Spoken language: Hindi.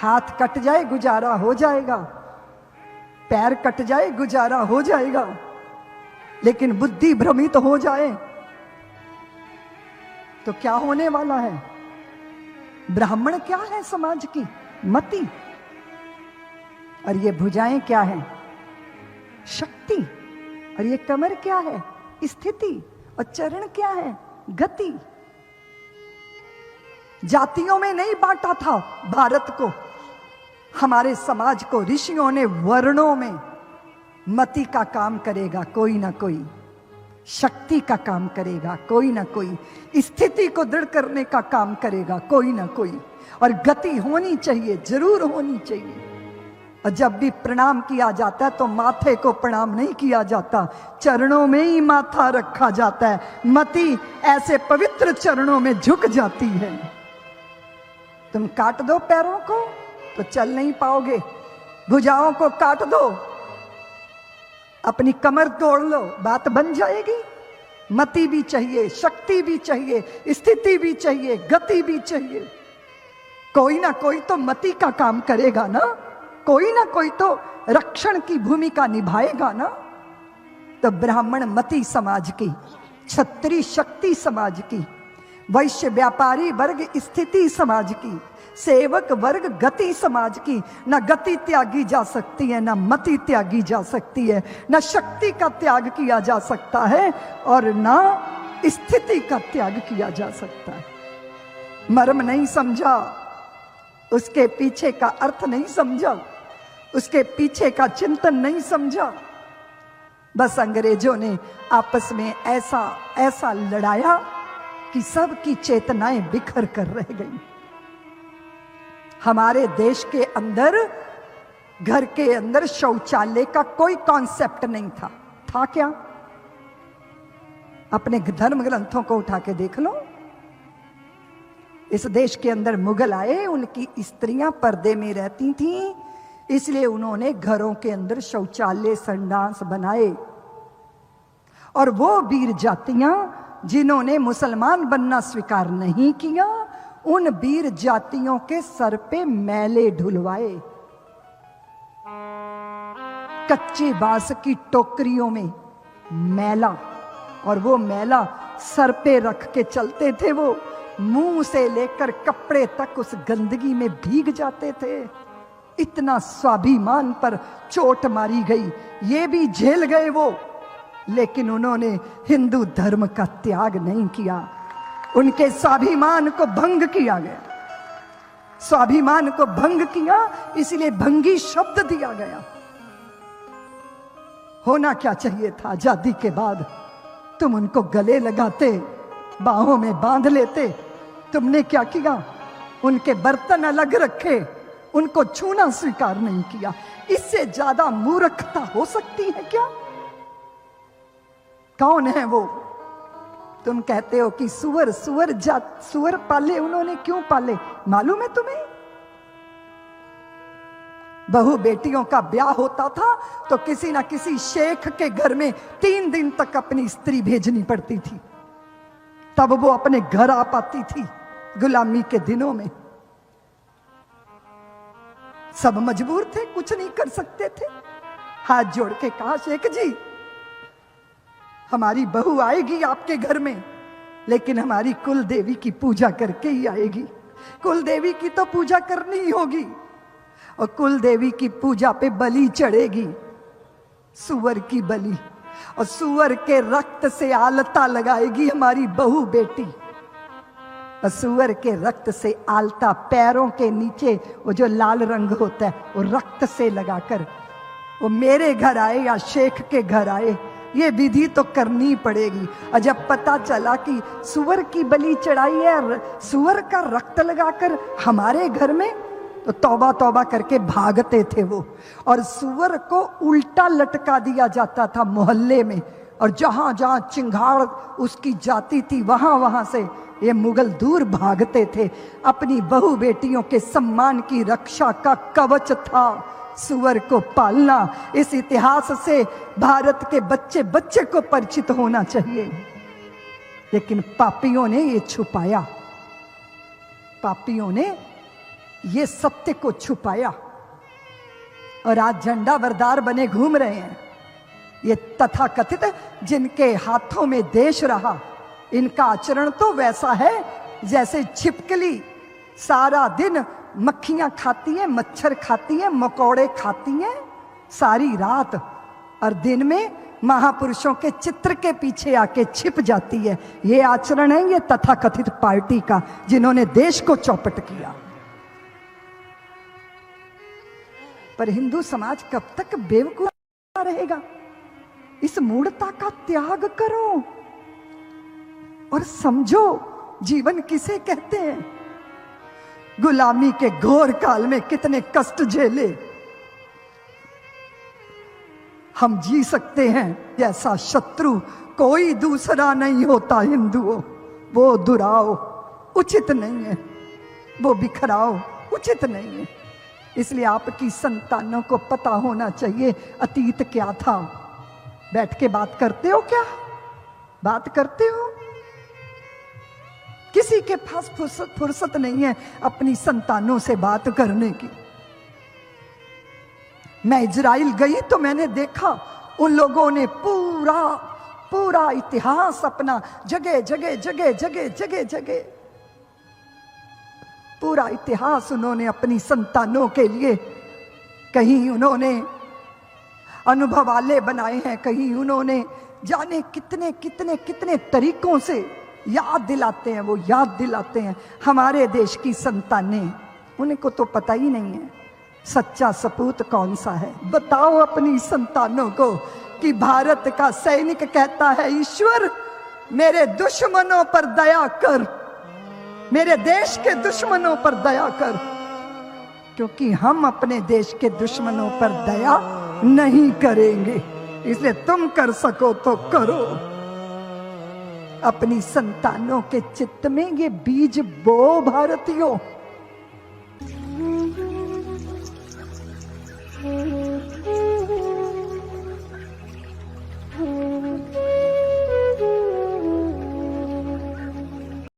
हाथ कट जाए गुजारा हो जाएगा, पैर कट जाए गुजारा हो जाएगा, लेकिन बुद्धि भ्रमित हो जाए तो क्या होने वाला है? ब्राह्मण क्या है समाज की? मति। और ये भुजाएं क्या है? शक्ति। और ये कमर क्या है? स्थिति। और चरण क्या है? गति। जातियों में नहीं बांटा था भारत को, हमारे समाज को ऋषियों ने वर्णों में। मति का काम करेगा कोई ना कोई, शक्ति का काम करेगा कोई ना कोई, स्थिति को दृढ़ करने का काम करेगा कोई ना कोई, और गति होनी चाहिए, जरूर होनी चाहिए। और जब भी प्रणाम किया जाता है तो माथे को प्रणाम नहीं किया जाता, चरणों में ही माथा रखा जाता है। मति ऐसे पवित्र चरणों में झुक जाती है। तुम काट दो पैरों को तो चल नहीं पाओगे, भुजाओं को काट दो, अपनी कमर तोड़ लो, बात बन जाएगी। मति भी चाहिए, शक्ति भी चाहिए, स्थिति भी चाहिए, गति भी चाहिए। कोई ना कोई तो मति का काम करेगा ना, कोई ना कोई तो रक्षण की भूमिका निभाएगा ना। तो ब्राह्मण मति समाज की, क्षत्रिय शक्ति समाज की, वैश्य व्यापारी वर्ग स्थिति समाज की, सेवक वर्ग गति समाज की। न गति त्यागी जा सकती है, न मति त्यागी जा सकती है, न शक्ति का त्याग किया जा सकता है और न स्थिति का त्याग किया जा सकता है। मर्म नहीं समझा, उसके पीछे का अर्थ नहीं समझा, उसके पीछे का चिंतन नहीं समझा, बस अंग्रेजों ने आपस में ऐसा ऐसा लड़ाया कि सबकी चेतनाएं बिखर कर रह गई। हमारे देश के अंदर, घर के अंदर शौचालय का कोई कॉन्सेप्ट नहीं था। था क्या? अपने धर्म ग्रंथों को उठा के देख लो। इस देश के अंदर मुगल आए, उनकी स्त्रियां पर्दे में रहती थीं, इसलिए उन्होंने घरों के अंदर शौचालय संडास बनाए। और वो वीर जातियां जिन्होंने मुसलमान बनना स्वीकार नहीं किया, उन वीर जातियों के सर पे मैले ढुलवाए, कच्चे बांस की टोकरियों में मैला, और वो मैला सर पे रख के चलते थे। वो मुंह से लेकर कपड़े तक उस गंदगी में भीग जाते थे। इतना स्वाभिमान पर चोट मारी गई, ये भी झेल गए वो, लेकिन उन्होंने हिंदू धर्म का त्याग नहीं किया। उनके स्वाभिमान को भंग किया गया, स्वाभिमान को भंग किया, इसलिए भंगी शब्द दिया गया। होना क्या चाहिए था? आजादी के बाद तुम उनको गले लगाते, बाहों में बांध लेते। तुमने क्या किया? उनके बर्तन अलग रखे, उनको छूना स्वीकार नहीं किया। इससे ज्यादा मूर्खता हो सकती है क्या? कौन है वो? तुम कहते हो कि सुअर पाले। उन्होंने क्यों पाले मालूम है तुम्हें? बहू बेटियों का ब्याह होता था तो किसी ना किसी शेख के घर में 3 दिन तक अपनी स्त्री भेजनी पड़ती थी, तब वो अपने घर आ पाती थी। गुलामी के दिनों में सब मजबूर थे, कुछ नहीं कर सकते थे। हाथ जोड़ के कहा, शेख जी हमारी बहू आएगी आपके घर में, लेकिन हमारी कुल देवी की पूजा करके ही आएगी। कुल देवी की तो पूजा करनी ही होगी, और कुल देवी की पूजा पे बलि चढ़ेगी, सुअर की बलि, और सुअर के रक्त से आलता लगाएगी हमारी बहू बेटी। और सुअर के रक्त से आलता पैरों के नीचे वो जो लाल रंग होता है वो रक्त से लगाकर वो मेरे घर आए या शेख के घर आए, ये विधि तो करनी पड़ेगी। और जब पता चला कि सुअर की बलि चढ़ाई है, सुअर का रक्त लगाकर हमारे घर में, तो तौबा तौबा करके भागते थे वो। और सुअर को उल्टा लटका दिया जाता था मोहल्ले में, और जहां जहां चिंगाड़ उसकी जाती थी वहां वहां से ये मुगल दूर भागते थे। अपनी बहू बेटियों के सम्मान की रक्षा का कवच था सुअर को पालना। इस इतिहास से भारत के बच्चे बच्चे को परिचित होना चाहिए, लेकिन पापियों ने ये छुपाया। पापियों ने ये सत्य को छुपाया और आज झंडा बरदार बने घूम रहे हैं। ये तथाकथित जिनके हाथों में देश रहा, इनका आचरण तो वैसा है जैसे छिपकली सारा दिन मक्खियां खाती है, मच्छर खाती है, मकोड़े खाती हैं सारी रात, और दिन में महापुरुषों के चित्र के पीछे आके छिप जाती है। ये आचरण है ये तथाकथित पार्टी का, जिन्होंने देश को चौपट किया। पर हिंदू समाज कब तक बेवकूफ रहेगा? इस मूढ़ता का त्याग करो और समझो जीवन किसे कहते हैं। गुलामी के घोर काल में कितने कष्ट झेले हम जी सकते हैं, जैसा शत्रु कोई दूसरा नहीं होता हिंदुओं। वो दुराओ उचित नहीं है, वो बिखराओ उचित नहीं है। इसलिए आपकी संतानों को पता होना चाहिए अतीत क्या था। बैठ के बात करते हो क्या? बात करते हो? किसी के पास फुर्सत नहीं है अपनी संतानों से बात करने की। मैं इजराइल गई तो मैंने देखा उन लोगों ने पूरा इतिहास अपना जगह पूरा इतिहास उन्होंने अपनी संतानों के लिए, कहीं उन्होंने अनुभव वाले बनाए हैं, कहीं उन्होंने जाने कितने कितने कितने तरीकों से याद दिलाते हैं। वो याद दिलाते हैं हमारे देश की संतानें, उनको तो पता ही नहीं है सच्चा सपूत कौन सा है। बताओ अपनी संतानों को कि भारत का सैनिक कहता है, ईश्वर मेरे दुश्मनों पर दया कर, मेरे देश के दुश्मनों पर दया कर, क्योंकि हम अपने देश के दुश्मनों पर दया नहीं करेंगे। इसलिए तुम कर सको तो करो। अपनी संतानों के चित्त में ये बीज बो भारतीयों।